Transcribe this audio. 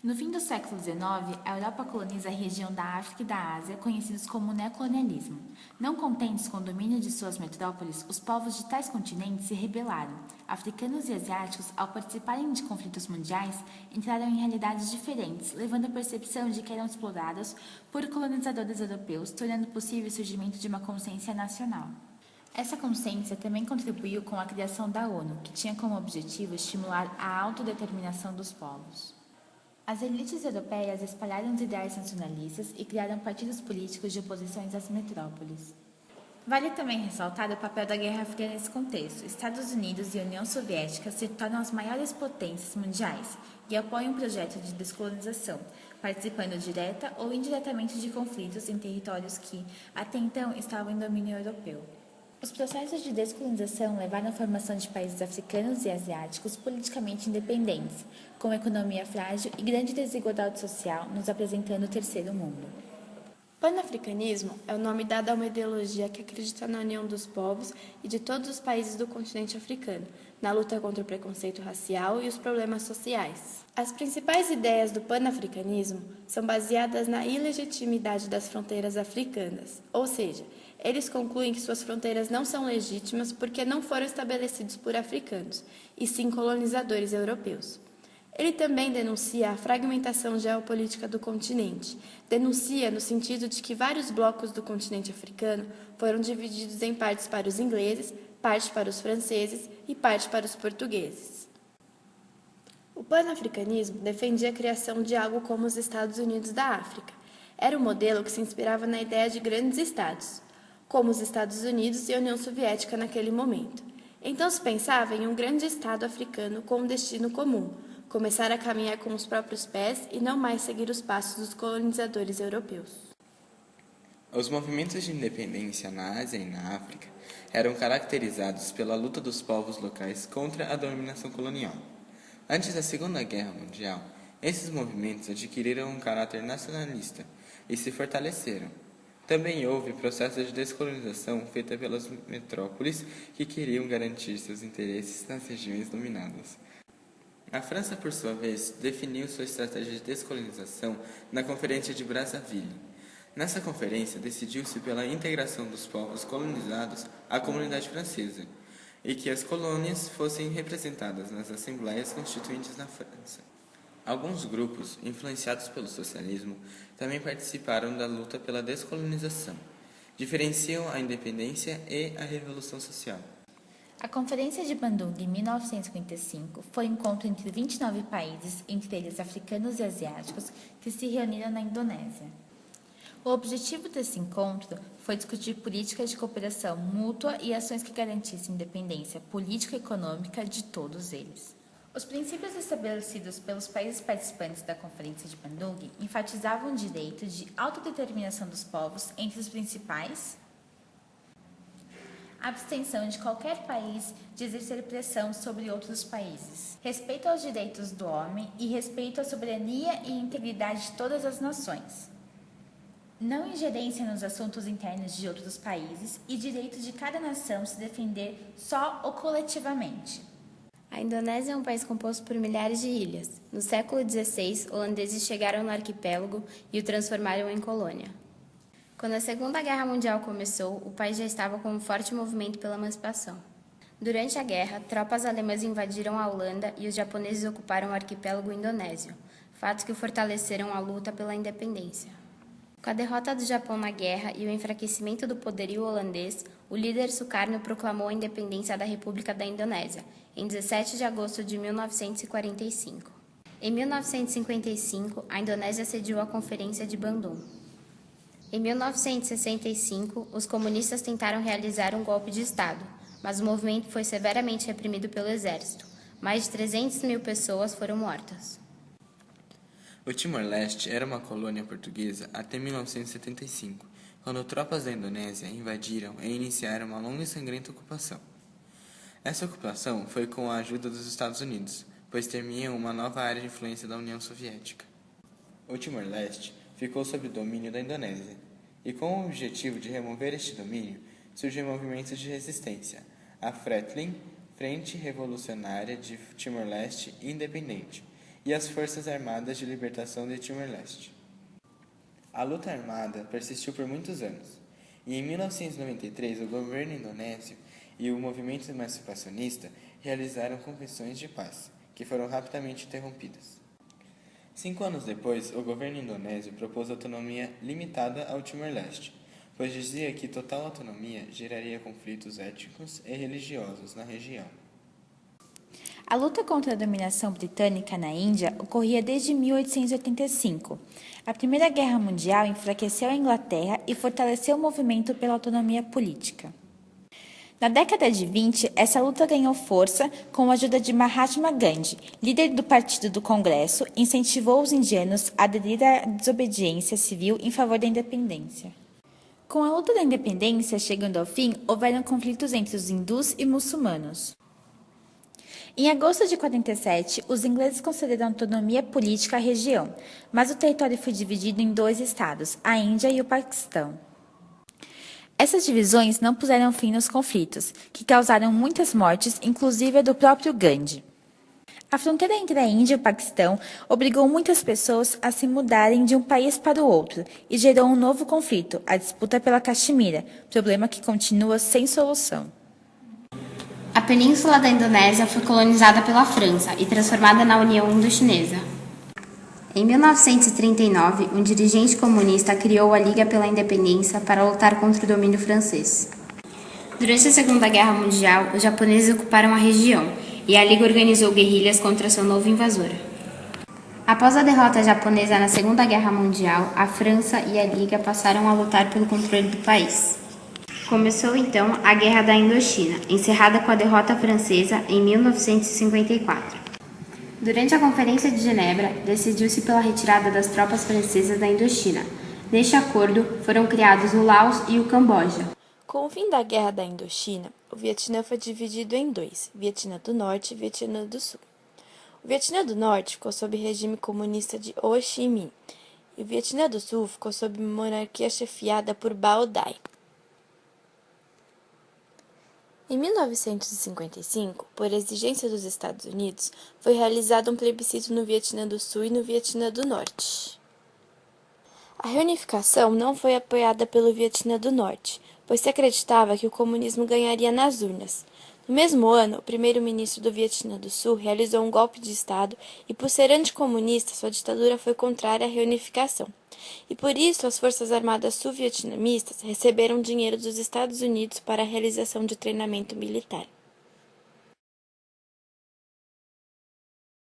No fim do século XIX, a Europa coloniza a região da África e da Ásia, conhecidos como neocolonialismo. Não contentes com o domínio de suas metrópoles, os povos de tais continentes se rebelaram. Africanos e asiáticos, ao participarem de conflitos mundiais, entraram em realidades diferentes, levando à percepção de que eram explorados por colonizadores europeus, tornando possível o surgimento de uma consciência nacional. Essa consciência também contribuiu com a criação da ONU, que tinha como objetivo estimular a autodeterminação dos povos. As elites europeias espalharam os ideais nacionalistas e criaram partidos políticos de oposições às metrópoles. Vale também ressaltar o papel da Guerra Fria nesse contexto. Estados Unidos e União Soviética se tornam as maiores potências mundiais e apoiam o projeto de descolonização, participando direta ou indiretamente de conflitos em territórios que, até então, estavam em domínio europeu. Os processos de descolonização levaram à formação de países africanos e asiáticos politicamente independentes, com economia frágil e grande desigualdade social, nos apresentando o terceiro mundo. Panafricanismo é o nome dado a uma ideologia que acredita na união dos povos e de todos os países do continente africano, na luta contra o preconceito racial e os problemas sociais. As principais ideias do panafricanismo são baseadas na ilegitimidade das fronteiras africanas, ou seja, eles concluem que suas fronteiras não são legítimas porque não foram estabelecidos por africanos, e sim colonizadores europeus. Ele também denuncia a fragmentação geopolítica do continente. Denuncia no sentido de que vários blocos do continente africano foram divididos em partes para os ingleses, parte para os franceses e parte para os portugueses. O panafricanismo defendia a criação de algo como os Estados Unidos da África. Era um modelo que se inspirava na ideia de grandes estados, como os Estados Unidos e a União Soviética naquele momento. Então se pensava em um grande estado africano com um destino comum, começar a caminhar com os próprios pés e não mais seguir os passos dos colonizadores europeus. Os movimentos de independência na Ásia e na África eram caracterizados pela luta dos povos locais contra a dominação colonial. Antes da Segunda Guerra Mundial, esses movimentos adquiriram um caráter nacionalista e se fortaleceram. Também houve processo de descolonização feita pelas metrópoles que queriam garantir seus interesses nas regiões dominadas. A França, por sua vez, definiu sua estratégia de descolonização na Conferência de Brazzaville. Nessa conferência, decidiu-se pela integração dos povos colonizados à comunidade francesa e que as colônias fossem representadas nas assembleias constituintes na França. Alguns grupos, influenciados pelo socialismo, também participaram da luta pela descolonização. Diferenciam a independência e a revolução social. A Conferência de Bandung, em 1955, foi um encontro entre 29 países, entre eles africanos e asiáticos, que se reuniram na Indonésia. O objetivo desse encontro foi discutir políticas de cooperação mútua e ações que garantissem independência política e econômica de todos eles. Os princípios estabelecidos pelos países participantes da Conferência de Bandung enfatizavam o direito de autodeterminação dos povos entre os principais, a abstenção de qualquer país de exercer pressão sobre outros países, respeito aos direitos do homem e respeito à soberania e integridade de todas as nações, não ingerência nos assuntos internos de outros países e direito de cada nação se defender só ou coletivamente. A Indonésia é um país composto por milhares de ilhas. No século XVI, holandeses chegaram no arquipélago e o transformaram em colônia. Quando a Segunda Guerra Mundial começou, o país já estava com um forte movimento pela emancipação. Durante a guerra, tropas alemãs invadiram a Holanda e os japoneses ocuparam o arquipélago indonésio, fatos que fortaleceram a luta pela independência. Com a derrota do Japão na guerra e o enfraquecimento do poderio holandês, o líder Sukarno proclamou a independência da República da Indonésia, em 17 de agosto de 1945. Em 1955, a Indonésia sediou a Conferência de Bandung. Em 1965, os comunistas tentaram realizar um golpe de Estado, mas o movimento foi severamente reprimido pelo exército. Mais de 300 mil pessoas foram mortas. O Timor-Leste era uma colônia portuguesa até 1975, quando tropas da Indonésia invadiram e iniciaram uma longa e sangrenta ocupação. Essa ocupação foi com a ajuda dos Estados Unidos, pois temiam uma nova área de influência da União Soviética. O Timor-Leste ficou sob o domínio da Indonésia, e com o objetivo de remover este domínio, surgiu um movimento de resistência, a FRETILIN, Frente Revolucionária de Timor-Leste Independente, e as Forças Armadas de Libertação de Timor-Leste. A luta armada persistiu por muitos anos, e em 1993 o governo indonésio e o movimento emancipacionista realizaram convenções de paz, que foram rapidamente interrompidas. 5 anos depois, o governo indonésio propôs autonomia limitada ao Timor-Leste, pois dizia que total autonomia geraria conflitos étnicos e religiosos na região. A luta contra a dominação britânica na Índia ocorria desde 1885. A Primeira Guerra Mundial enfraqueceu a Inglaterra e fortaleceu o movimento pela autonomia política. Na década de 20, essa luta ganhou força com a ajuda de Mahatma Gandhi, líder do Partido do Congresso, incentivou os indianos a aderir à desobediência civil em favor da independência. Com a luta da independência chegando ao fim, houveram conflitos entre os hindus e muçulmanos. Em agosto de 47, os ingleses concederam autonomia política à região, mas o território foi dividido em 2 estados, a Índia e o Paquistão. Essas divisões não puseram fim nos conflitos, que causaram muitas mortes, inclusive a do próprio Gandhi. A fronteira entre a Índia e o Paquistão obrigou muitas pessoas a se mudarem de um país para o outro e gerou um novo conflito, a disputa pela Caxemira, problema que continua sem solução. A península da Indonésia foi colonizada pela França e transformada na União Indochinesa. Em 1939, um dirigente comunista criou a Liga pela Independência para lutar contra o domínio francês. Durante a Segunda Guerra Mundial, os japoneses ocuparam a região e a Liga organizou guerrilhas contra seu novo invasor. Após a derrota japonesa na Segunda Guerra Mundial, a França e a Liga passaram a lutar pelo controle do país. Começou então a Guerra da Indochina, encerrada com a derrota francesa em 1954. Durante a Conferência de Genebra, decidiu-se pela retirada das tropas francesas da Indochina. Neste acordo, foram criados o Laos e o Camboja. Com o fim da Guerra da Indochina, o Vietnã foi dividido em 2, Vietnã do Norte e Vietnã do Sul. O Vietnã do Norte ficou sob o regime comunista de Ho Chi Minh, e o Vietnã do Sul ficou sob monarquia chefiada por Bao Dai. Em 1955, por exigência dos Estados Unidos, foi realizado um plebiscito no Vietnã do Sul e no Vietnã do Norte. A reunificação não foi apoiada pelo Vietnã do Norte, pois se acreditava que o comunismo ganharia nas urnas. No mesmo ano, o primeiro-ministro do Vietnã do Sul realizou um golpe de Estado e, por ser anticomunista, sua ditadura foi contrária à reunificação. E por isso, as Forças Armadas sul-vietnamistas receberam dinheiro dos Estados Unidos para a realização de treinamento militar.